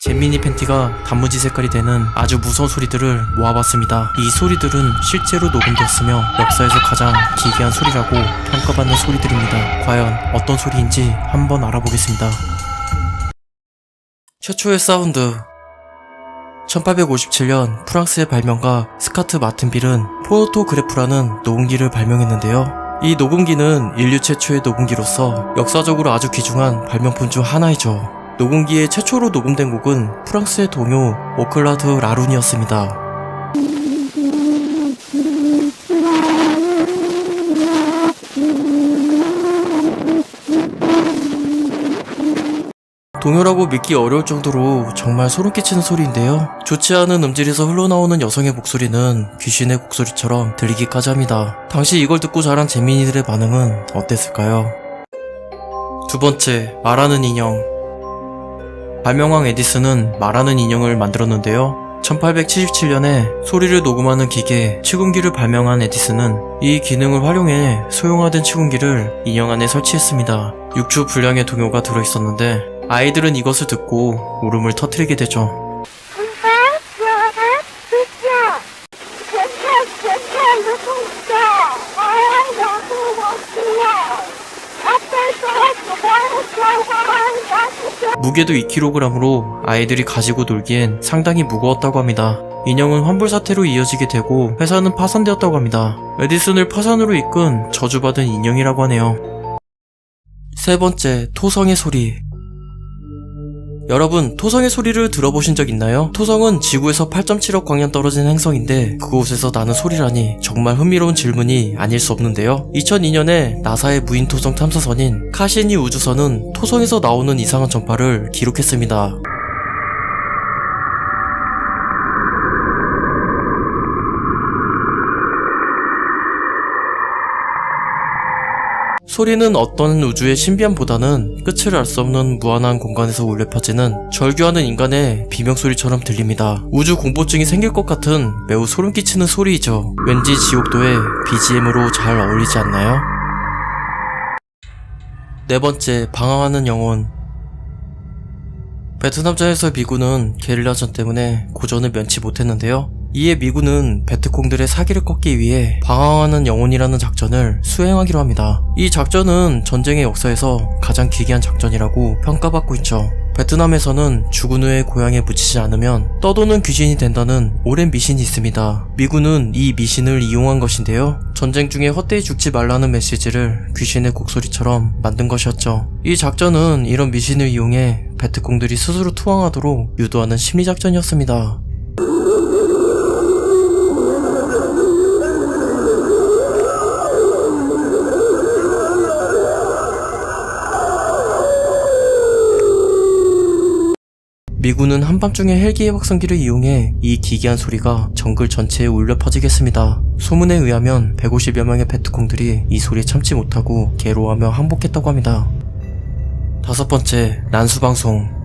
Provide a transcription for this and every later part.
잼민이 팬티가 단무지 색깔이 되는 아주 무서운 소리들을 모아봤습니다. 이 소리들은 실제로 녹음됐으며 역사에서 가장 기괴한 소리라고 평가받는 소리들입니다. 과연 어떤 소리인지 한번 알아보겠습니다. 최초의 사운드. 1857년 프랑스의 발명가 스카트 마틴빌은 포노토그래프라는 녹음기를 발명했는데요. 이 녹음기는 인류 최초의 녹음기로서 역사적으로 아주 귀중한 발명품 중 하나이죠. 녹음기에 최초로 녹음된 곡은 프랑스의 동요 오클라드 라룬이었습니다. 동요라고 믿기 어려울 정도로 정말 소름 끼치는 소리인데요. 좋지 않은 음질에서 흘러나오는 여성의 목소리는 귀신의 목소리처럼 들리기까지 합니다. 당시 이걸 듣고 자란 재민이들의 반응은 어땠을까요? 두 번째, 말하는 인형. 발명왕 에디슨은 말하는 인형을 만들었는데요. 1877년에 소리를 녹음하는 기계 치금기를 발명한 에디슨은 이 기능을 활용해 소형화된 치금기를 인형 안에 설치했습니다. 6주 분량의 동요가 들어있었는데 아이들은 이것을 듣고 울음을 터뜨리게 되죠. 무게도 2kg으로 아이들이 가지고 놀기엔 상당히 무거웠다고 합니다. 인형은 환불 사태로 이어지게 되고 회사는 파산되었다고 합니다. 에디슨을 파산으로 이끈 저주받은 인형이라고 하네요. 세 번째, 토성의 소리. 여러분, 토성의 소리를 들어보신 적 있나요? 토성은 지구에서 8.7억 광년 떨어진 행성인데 그곳에서 나는 소리라니 정말 흥미로운 질문이 아닐 수 없는데요. 2002년에 나사의 무인 토성 탐사선인 카시니 우주선은 토성에서 나오는 이상한 전파를 기록했습니다. 소리는 어떤 우주의 신비함보다는 끝을 알 수 없는 무한한 공간에서 울려 퍼지는 절규하는 인간의 비명소리처럼 들립니다. 우주 공포증이 생길 것 같은 매우 소름 끼치는 소리이죠. 왠지 지옥도의 BGM으로 잘 어울리지 않나요? 네 번째, 방황하는 영혼. 베트남전에서 미군은 게릴라전 때문에 고전을 면치 못했는데요. 이에 미군은 베트콩들의 사기를 꺾기 위해 방황하는 영혼이라는 작전을 수행하기로 합니다. 이 작전은 전쟁의 역사에서 가장 기괴한 작전이라고 평가받고 있죠. 베트남에서는 죽은 후에 고향에 묻히지 않으면 떠도는 귀신이 된다는 오랜 미신이 있습니다. 미군은 이 미신을 이용한 것인데요. 전쟁 중에 헛되이 죽지 말라는 메시지를 귀신의 곡소리처럼 만든 것이었죠. 이 작전은 이런 미신을 이용해 베트콩들이 스스로 투항하도록 유도하는 심리작전이었습니다. 미군은 한밤중에 헬기의 확성기를 이용해 이 기괴한 소리가 정글 전체에 울려 퍼지게 했습니다. 소문에 의하면 150여 명의 베트콩들이 이 소리에 참지 못하고 괴로워하며 항복했다고 합니다. 다섯 번째, 난수방송.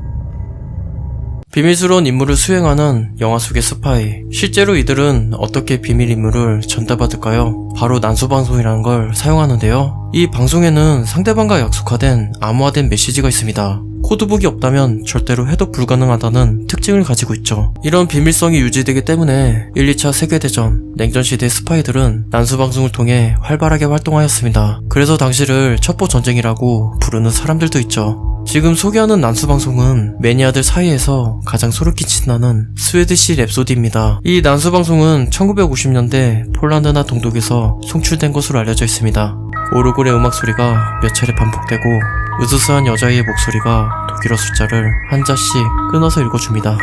비밀스러운 임무를 수행하는 영화 속의 스파이. 실제로 이들은 어떻게 비밀 임무를 전달받을까요? 바로 난수방송이라는 걸 사용하는데요. 이 방송에는 상대방과 약속화된 암호화된 메시지가 있습니다. 코드북이 없다면 절대로 해독 불가능하다는 특징을 가지고 있죠. 이런 비밀성이 유지되기 때문에 1, 2차 세계대전, 냉전시대의 스파이들은 난수방송을 통해 활발하게 활동하였습니다. 그래서 당시를 첩보전쟁이라고 부르는 사람들도 있죠. 지금 소개하는 난수방송은 매니아들 사이에서 가장 소름 끼친다는 스웨디시 랩소디입니다. 이 난수방송은 1950년대 폴란드나 동독에서 송출된 것으로 알려져 있습니다. 오르골의 음악 소리가 몇 차례 반복되고 으스스한 여자의 목소리가 독일어 숫자를 한자씩 끊어서 읽어줍니다.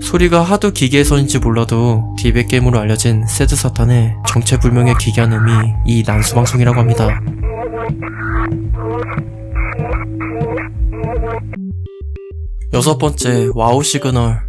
소리가 하도 기괴해서인지 몰라도 디베 게임으로 알려진 새드 사탄의 정체불명의 기괴한 음이 이 난수방송이라고 합니다. 여섯 번째, 와우 시그널.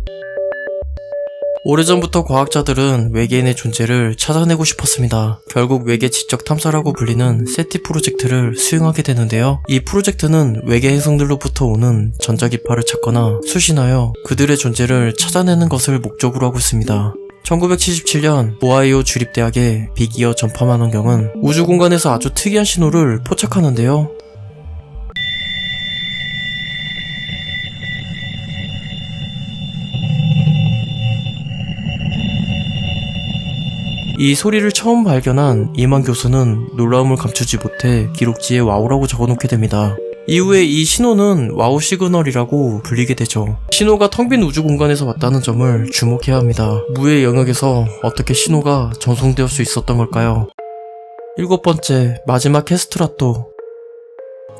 오래전부터 과학자들은 외계인의 존재를 찾아내고 싶었습니다. 결국 외계 지적 탐사라고 불리는 세티 프로젝트를 수행하게 되는데요. 이 프로젝트는 외계 행성들로부터 오는 전자기파를 찾거나 수신하여 그들의 존재를 찾아내는 것을 목적으로 하고 있습니다. 1977년 오하이오 주립대학의 빅이어 전파 망원경은 우주 공간에서 아주 특이한 신호를 포착하는데요. 이 소리를 처음 발견한 이만 교수는 놀라움을 감추지 못해 기록지에 와우라고 적어놓게 됩니다. 이후에 이 신호는 와우 시그널이라고 불리게 되죠. 신호가 텅 빈 우주 공간에서 왔다는 점을 주목해야 합니다. 무의 영역에서 어떻게 신호가 전송될 수 있었던 걸까요? 7번째, 마지막 캐스트라또.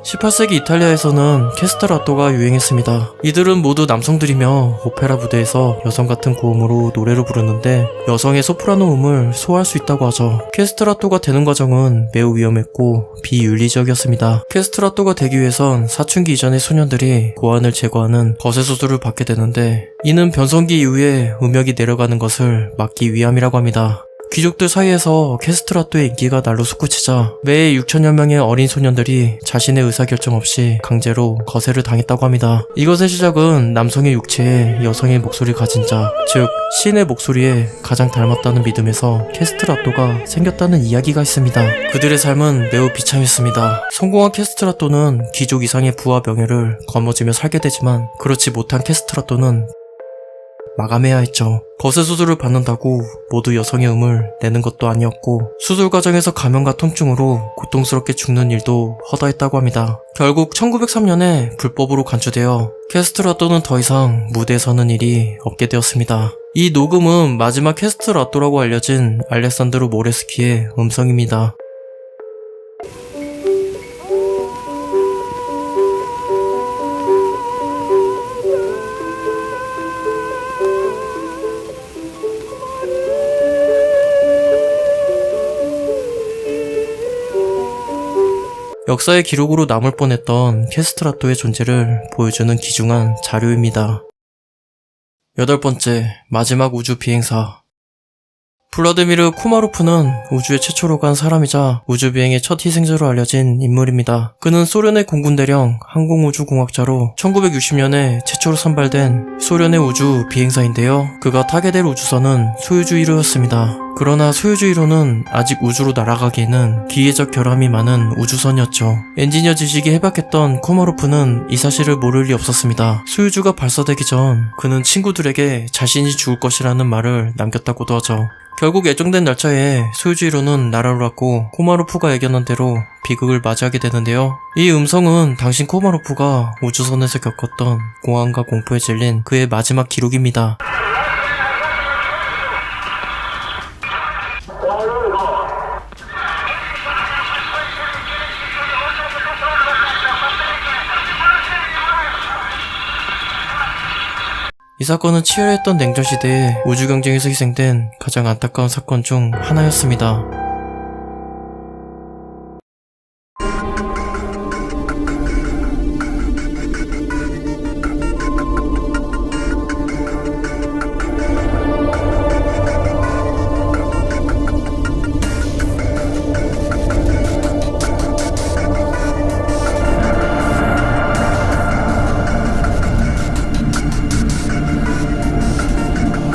18세기 이탈리아에서는 캐스트라또가 유행했습니다. 이들은 모두 남성들이며 오페라 무대에서 여성 같은 고음으로 노래를 부르는데 여성의 소프라노 음을 소화할 수 있다고 하죠. 캐스트라또가 되는 과정은 매우 위험했고 비윤리적이었습니다. 캐스트라또가 되기 위해선 사춘기 이전의 소년들이 고환을 제거하는 거세 수술을 받게 되는데 이는 변성기 이후에 음역이 내려가는 것을 막기 위함이라고 합니다. 귀족들 사이에서 캐스트라또의 인기가 날로 솟구치자 매해 6천여 명의 어린 소년들이 자신의 의사결정 없이 강제로 거세를 당했다고 합니다. 이것의 시작은 남성의 육체에 여성의 목소리를 가진 자, 즉 신의 목소리에 가장 닮았다는 믿음에서 캐스트라또가 생겼다는 이야기가 있습니다. 그들의 삶은 매우 비참했습니다. 성공한 캐스트라또는 귀족 이상의 부와 명예를 거머쥐며 살게 되지만 그렇지 못한 캐스트라또는 마감해야 했죠. 거세 수술을 받는다고 모두 여성의 음을 내는 것도 아니었고 수술 과정에서 감염과 통증으로 고통스럽게 죽는 일도 허다했다고 합니다. 결국 1903년에 불법으로 간주되어 캐스트라또는 더 이상 무대에 서는 일이 없게 되었습니다. 이 녹음은 마지막 캐스트라또라고 알려진 알렉산드로 모레스키의 음성입니다. 역사의 기록으로 남을 뻔했던 캐스트라또의 존재를 보여주는 귀중한 자료입니다. 8번째, 마지막 우주 비행사. 블라디미르 코마로프는 우주에 최초로 간 사람이자 우주비행의 첫 희생자로 알려진 인물입니다. 그는 소련의 공군대령 항공우주공학자로 1960년에 최초로 선발된 소련의 우주 비행사인데요. 그가 타게 될 우주선은 소유주 1호였습니다. 그러나 소유주 1호는 아직 우주로 날아가기에는 기계적 결함이 많은 우주선이었죠. 엔지니어 지식이 해박했던 코마로프는 이 사실을 모를 리 없었습니다. 소유주가 발사되기 전 그는 친구들에게 자신이 죽을 것이라는 말을 남겼다고도 하죠. 결국 예정된 날짜에 소유주 1호는 나라로 갔고 코마로프가 예견한 대로 비극을 맞이하게 되는데요. 이 음성은 당신 코마로프가 우주선에서 겪었던 공황과 공포에 질린 그의 마지막 기록입니다. 이 사건은 치열했던 냉전시대에 우주경쟁에서 희생된 가장 안타까운 사건 중 하나였습니다.